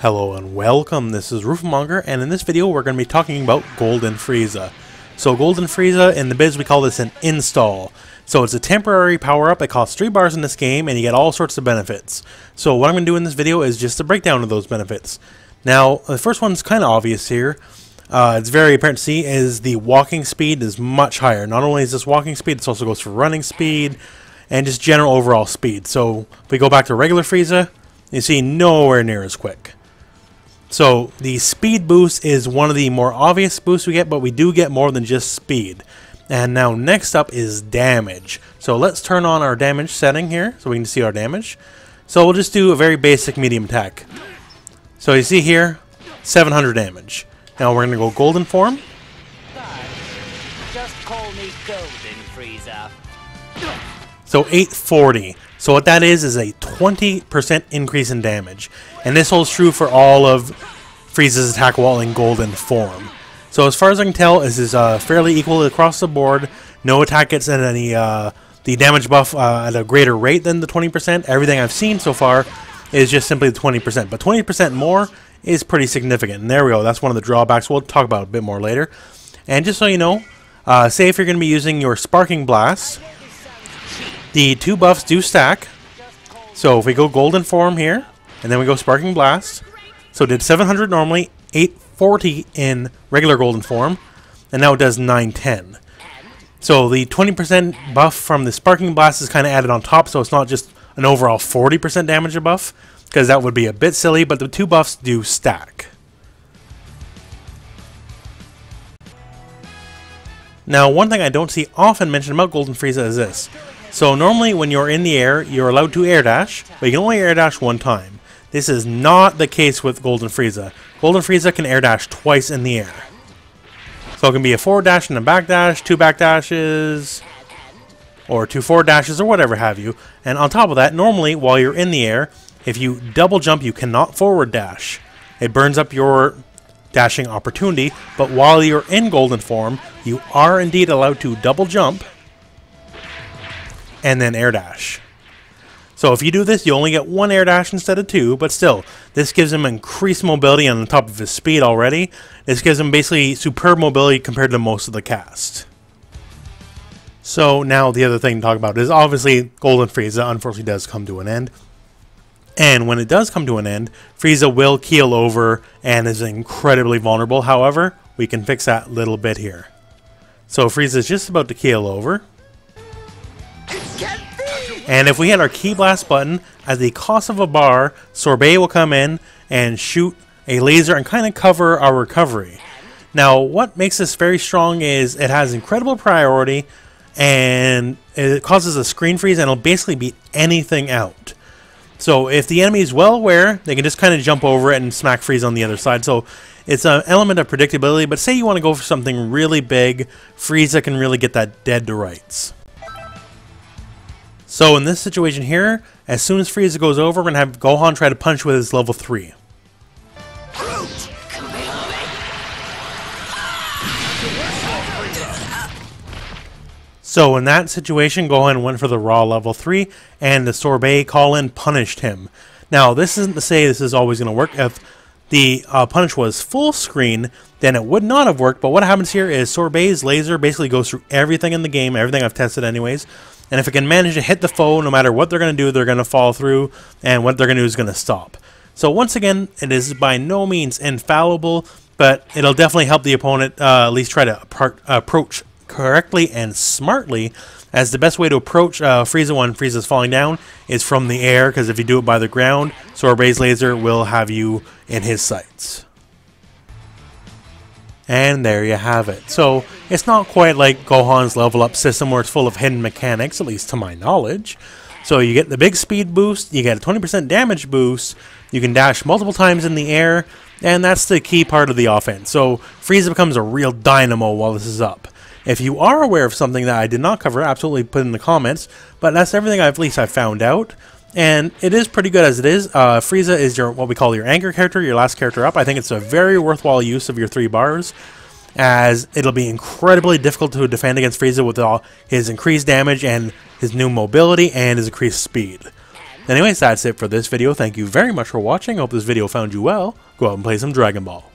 Hello and welcome, this is Rooflemonger, and in this video we're going to be talking about Golden Frieza. So Golden Frieza, in the biz we call this an install. So it's a temporary power-up that costs 3 bars in this game, and you get all sorts of benefits. So what I'm going to do in this video is just a breakdown of those benefits. Now, the first one's kind of obvious here. It's very apparent to see is the walking speed is much higher. Not only is this walking speed, it also goes for running speed, and just general overall speed. So if we go back to regular Frieza, you see nowhere near as quick. So the speed boost is one of the more obvious boosts we get, but we do get more than just speed. And now next up is damage. So let's turn on our damage setting here so we can see our damage. So we'll just do a very basic medium attack. So you see here, 700 damage. Now we're going to go golden form. Just call me Golden Frieza. So 840. So what that is a 20% increase in damage. And this holds true for all of Frieza's attack wall in golden form. So as far as I can tell, this is fairly equal across the board. No attack gets any the damage buff at a greater rate than the 20%. Everything I've seen so far is just simply the 20%. But 20% more is pretty significant. And there we go. That's one of the drawbacks. We'll talk about it a bit more later. And just so you know, say if you're going to be using your Sparking Blast, the 2 buffs do stack. So if we go golden form here, and then we go Sparking Blast, so it did 700 normally, 840 in regular golden form, and now it does 910. So the 20% buff from the Sparking Blast is kind of added on top, so it's not just an overall 40% damage buff, because that would be a bit silly, but the 2 buffs do stack. Now, one thing I don't see often mentioned about Golden Frieza is this. So normally when you're in the air, you're allowed to air dash, but you can only air dash 1 time. This is not the case with Golden Frieza. Golden Frieza can air dash twice in the air. So it can be a forward dash and a back dash, 2 back dashes, or 2 forward dashes, or whatever have you. And on top of that, normally while you're in the air, if you double jump, you cannot forward dash. It burns up your dashing opportunity, but while you're in golden form, you are indeed allowed to double jump and then air dash. So if you do this, you only get 1 air dash instead of 2, but still, this gives him increased mobility on top of his speed already. This gives him basically superb mobility compared to most of the cast. So now the other thing to talk about is obviously Golden Frieza unfortunately does come to an end. And when it does come to an end, Frieza will keel over and is incredibly vulnerable. However, we can fix that little bit here. So Frieza is just about to keel over. And if we hit our Ki Blast button, at the cost of a bar, Sorbet will come in and shoot a laser and kind of cover our recovery. Now, what makes this very strong is it has incredible priority, and it causes a screen freeze, and it'll basically beat anything out. So if the enemy is well aware, they can just kind of jump over it and smack freeze on the other side. So it's an element of predictability, but say you want to go for something really big, Frieza can really get that dead to rights. So in this situation here, as soon as Frieza goes over, we're going to have Gohan try to punch with his level 3. So in that situation, Gohan went for the raw level 3, and the Sorbet call-in punished him. Now, this isn't to say this is always going to work. If the punish was full screen, then it would not have worked, but what happens here is Sorbet's laser basically goes through everything in the game, everything I've tested anyways, and if it can manage to hit the foe, no matter what they're going to do, they're going to fall through, and what they're going to do is going to stop. So once again, it is by no means infallible, but it'll definitely help the opponent at least try to approach correctly and smartly, as the best way to approach Frieza when Frieza's falling down is from the air, because if you do it by the ground, Sorbet's laser will have you in his sights. And there you have it. So it's not quite like Gohan's level up system where it's full of hidden mechanics, at least to my knowledge. So you get the big speed boost, you get a 20% damage boost, you can dash multiple times in the air, and that's the key part of the offense. So Frieza becomes a real dynamo while this is up. If you are aware of something that I did not cover, absolutely put in the comments, but that's everything at least I've found out. And it is pretty good as it is. Frieza is your what we call your anchor character, your last character up. I think it's a very worthwhile use of your 3 bars, as it'll be incredibly difficult to defend against Frieza with all his increased damage and his new mobility and his increased speed. Anyways, that's it for this video. Thank you very much for watching. I hope this video found you well. Go out and play some Dragon Ball.